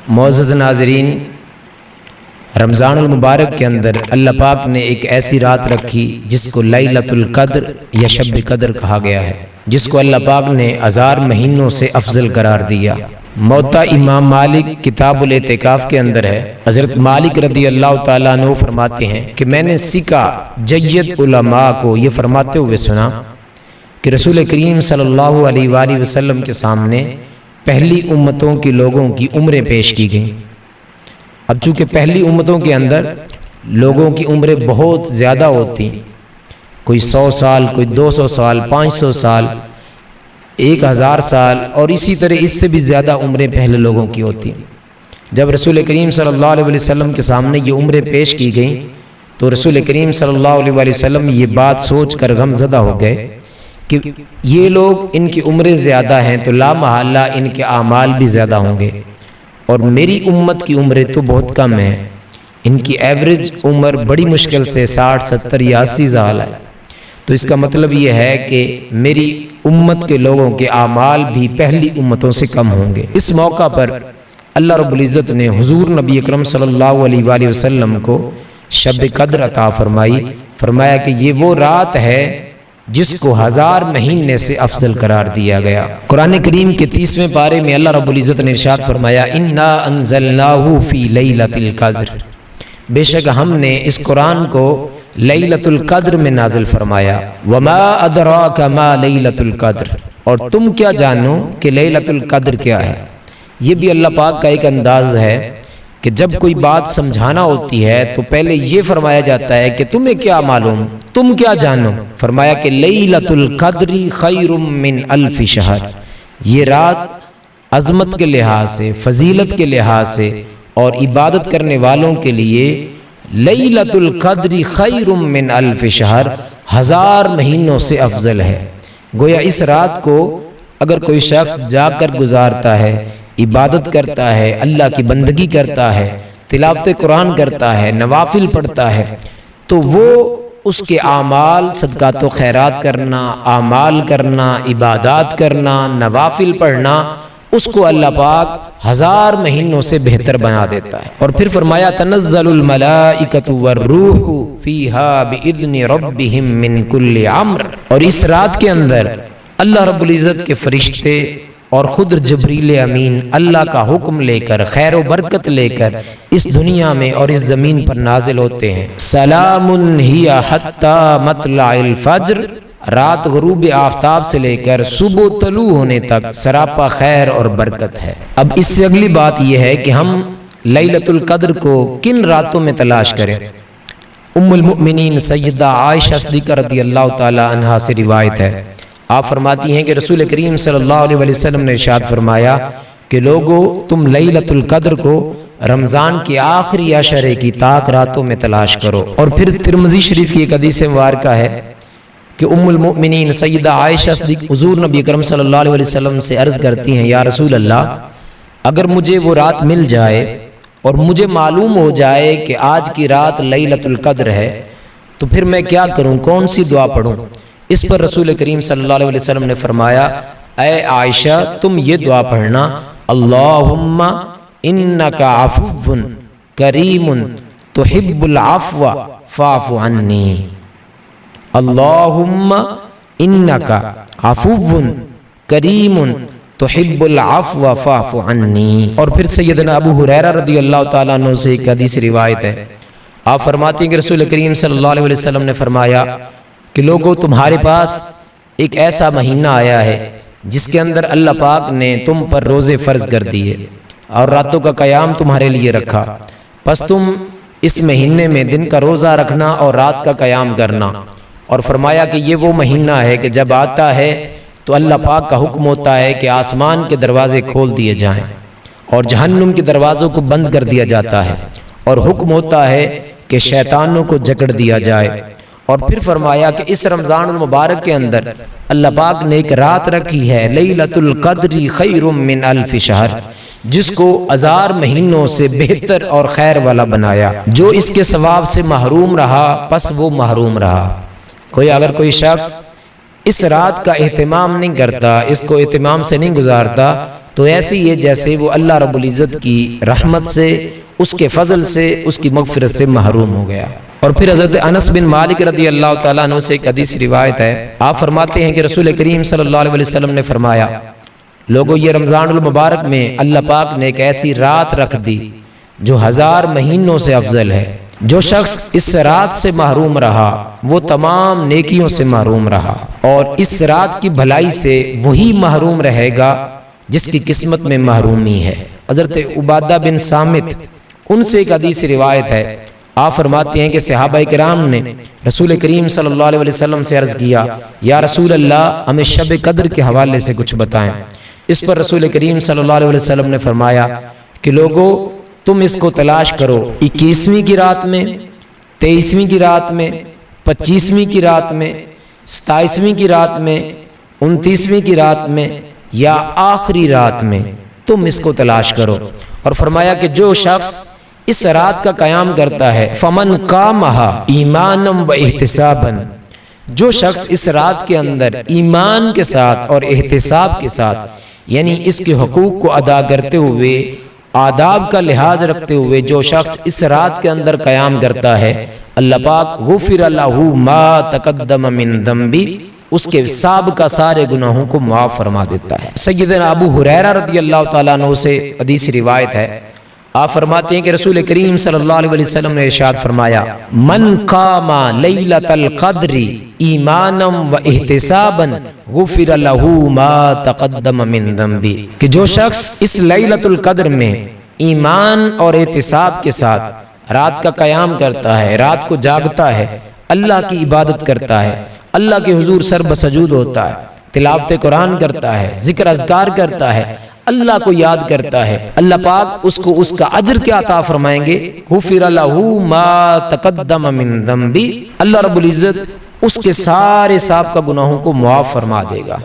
معزز ناظرین، رمضان المبارک کے اندر اللہ پاک نے ایک ایسی رات رکھی جس کو لیلۃ القدر یا شب قدر کہا گیا ہے، جس کو اللہ پاک نے 1000 مہینوں سے افضل قرار دیا۔ ملتا امام مالک کتاب الاعتکاف کے اندر ہے، حضرت مالک رضی اللہ تعالیٰ عنہ فرماتے ہیں کہ میں نے سکا جید علماء کو یہ فرماتے ہوئے سنا کہ رسول کریم صلی اللہ علیہ وآلہ وسلم کے سامنے پہلی امتوں کے لوگوں کی عمریں پیش کی گئیں۔ اب چونکہ پہلی امتوں کے اندر لوگوں کی عمریں بہت زیادہ ہوتی ہیں، کوئی 100 سال، کوئی 200 سال، 500 سال، 1000 سال، اور اسی طرح اس سے بھی زیادہ عمریں پہلے لوگوں کی ہوتی ہیں۔ جب رسول کریم صلی اللہ علیہ وسلم کے سامنے یہ عمریں پیش کی گئیں تو رسول کریم صلی اللہ علیہ وسلم یہ بات سوچ کر غم زدہ ہو گئے کہ یہ لوگ، ان کی عمریں زیادہ ہیں تو لا محالہ ان کے اعمال بھی زیادہ ہوں گے، اور میری امت کی عمریں تو بہت کم ہیں، ان کی ایوریج عمر بڑی مشکل سے 60، 70 یا 80 سال ہے، تو اس کا مطلب یہ ہے کہ میری امت کے لوگوں کے اعمال بھی پہلی امتوں سے کم ہوں گے۔ اس موقع پر اللہ رب العزت نے حضور نبی اکرم صلی اللہ علیہ وآلہ وسلم کو شب قدر عطا فرمائی، فرمایا کہ یہ وہ رات ہے جس کو 1000 مہینے سے افضل قرار دیا گیا۔ قرآن کریم کے 30ویں پارے میں اللہ رب العزت نے ارشاد فرمایا انا انزلناہ فی لیلۃ القدر، بے شک ہم نے اس قرآن کو لیلۃ القدر میں نازل فرمایا۔ وما ادراک ما لیلۃ القدر، اور تم کیا جانو کہ لیلۃ القدر کیا ہے۔ یہ بھی اللہ پاک کا ایک انداز ہے کہ جب کوئی بات سمجھانا ہوتی ہے تو پہلے یہ فرمایا جاتا ہے کہ تمہیں کیا معلوم، تم کیا جانو۔ فرمایا کہ لیلۃ القدر خیر من 1000 شہر، یہ رات عظمت کے لحاظ سے، فضیلت کے لحاظ سے اور عبادت کرنے والوں کے لیے لیلۃ القدر خیر من 1000 شہر 1000 مہینوں سے افضل ہے۔ گویا اس رات کو اگر کوئی شخص جا کر گزارتا ہے، عبادت کرتا ہے، اللہ کی بندگی کرتا ہے، تلاوت قرآن کرتا ہے، نوافل پڑھتا ہے، تو وہ اس کے اعمال، صدقات و خیرات کرنا، اعمال کرنا، عبادات کرنا، نوافل پڑھنا، اس کو اللہ پاک 1000 مہینوں سے بہتر بنا دیتا ہے۔ اور پھر فرمایا تنزل الملائکۃ والروح فیہا باذن ربہم من کل امر، اور اس رات کے اندر اللہ رب العزت کے فرشتے اور خود جبریل امین اللہ کا حکم لے کر، خیر و برکت لے کر اس دنیا میں اور اس زمین پر نازل ہوتے ہیں۔ سلام ہی حتی مطلع الفجر، رات غروب آفتاب سے لے کر صبح طلوع ہونے تک سراپا خیر اور برکت ہے۔ اب اس سے اگلی بات یہ ہے کہ ہم لیلۃ القدر کو کن راتوں میں تلاش کریں۔ ام المؤمنین سیدہ عائشہ صدیقہ رضی اللہ تعالی عنہا سے روایت ہے، آپ فرماتی ہیں کہ رسول کریم صلی اللہ علیہ وسلم نے ارشاد فرمایا کہ لوگو تم لیلۃ القدر کو رمضان کی آخری عشرے کی طاق راتوں میں تلاش کرو۔ اور پھر ترمذی شریف کی ایک حدیث مبارکہ ہے کہ ام المؤمنین سیدہ عائشہ صدیقہ حضور نبی اکرم صلی اللہ علیہ وسلم سے عرض کرتی ہیں یا رسول اللہ، اگر مجھے وہ رات مل جائے اور مجھے معلوم ہو جائے کہ آج کی رات لیلۃ القدر ہے تو پھر میں کیا کروں، کون سی دعا پڑھوں؟ اس پر رسول کریم صلی اللہ علیہ وسلم نے فرمایا اے عائشہ تم یہ دعا پڑھنا، اللہم انک عفو کریم تحب العفو فاعف عنی، اللہم انک عفو کریم تحب العفو فاعف عنی۔ اور پھر سیدنا ابو ہریرہ رضی اللہ تعالیٰ عنہ سے ایک حدیث روایت ہے، آپ فرماتے ہیں کہ رسول کریم صلی اللہ علیہ وسلم نے فرمایا کہ لوگوں تمہارے پاس ایک ایسا مہینہ آیا ہے جس کے اندر اللہ پاک نے تم پر روزے فرض کر دیے اور راتوں کا قیام تمہارے لیے رکھا، پس تم اس مہینے میں دن کا روزہ رکھنا اور رات کا قیام کرنا۔ اور فرمایا کہ یہ وہ مہینہ ہے کہ جب آتا ہے تو اللہ پاک کا حکم ہوتا ہے کہ آسمان کے دروازے کھول دیے جائیں اور جہنم کے دروازوں کو بند کر دیا جاتا ہے، اور حکم ہوتا ہے کہ شیطانوں کو جکڑ دیا جائے۔ اور پھر فرمایا کہ اس رمضان المبارک کے اندر اللہ پاک نے ایک رات رکھی ہے لیلۃ القدر خیر من 1000 شہر، جس کو 1000 مہینوں سے بہتر اور خیر والا بنایا۔ جو اس کے ثواب سے محروم رہا پس وہ محروم رہا۔ اگر کوئی شخص اس رات کا اہتمام نہیں کرتا، اس کو اہتمام سے نہیں گزارتا، تو ایسے ہی ہے جیسے وہ اللہ رب العزت کی رحمت سے، اس کے فضل سے، اس کی مغفرت سے محروم ہو گیا۔ اور پھر حضرت انس بن مالک رضی اللہ تعالیٰ عنہ سے ایک حدیث روایت ہے، آپ فرماتے ہیں کہ رسول کریم صلی اللہ علیہ وسلم نے فرمایا، لوگو یہ رمضان المبارک میں اللہ پاک نے ایک ایسی رات رکھ دی جو 1000 مہینوں سے افضل ہے۔ جو شخص اس رات سے محروم رہا وہ تمام نیکیوں سے محروم رہا، اور اس رات کی بھلائی سے وہی محروم رہے گا جس کی قسمت میں محرومی ہے۔ حضرت عبادہ بن صامت، ان سے ایک حدیث روایت ہے، آپ فرماتے ہیں کہ صحابہ کرام نے رسول کریم صلی اللہ علیہ وسلم سے عرض کیا، یا رسول اللہ ہمیں شب قدر کے حوالے سے کچھ بتائیں۔ اس پر رسول کریم صلی اللہ علیہ وسلم نے فرمایا کہ لوگو تم اس کو تلاش کرو 21ویں کی رات میں، 23ویں کی رات میں، 25ویں کی رات میں، 27ویں کی رات میں، 29ویں کی رات میں، یا آخری رات میں تم اس کو تلاش کرو۔ اور فرمایا کہ جو شخص اس رات کا قیام کرتا ہے فمن قامہا ایمانا و احتسابا، جو شخص اس رات کے اندر ایمان کے ساتھ اور احتساب کے ساتھ، یعنی اس کے حقوق کو ادا کرتے ہوئے، آداب کا لحاظ رکھتے ہوئے جو شخص اس رات کے اندر قیام کرتا ہے، اللہ پاک غفر لہ ما تقدم من ذنبی، اس کے سابقہ سارے گناہوں کو معاف فرما دیتا ہے۔ سیدنا ابو ہریرہ رضی اللہ تعالیٰ عنہ سے حدیث روایت ہے، آپ فرماتے ہیں کہ رسول کریم صلی اللہ علیہ وسلم نے ارشاد فرمایا، من قام لیلۃ القدر ایمانا و احتسابا غفر لہ ما تقدم من ذنبی، کہ جو شخص اس لیلۃ القدر میں ایمان اور احتساب کے ساتھ رات کا قیام کرتا ہے، رات کو جاگتا ہے، اللہ کی عبادت کرتا ہے، اللہ کے حضور سر بسجود ہوتا ہے، تلاوت قرآن کرتا ہے، ذکر اذکار کرتا ہے، اللہ کو یاد کرتا ہے، اللہ پاک اس کو اس کا اجر کیا عطا فرمائیں گے، غفر لہ ما تقدم من ذنبی، اللہ رب العزت اس کے سارے سابقہ گناہوں کو معاف فرما دے گا۔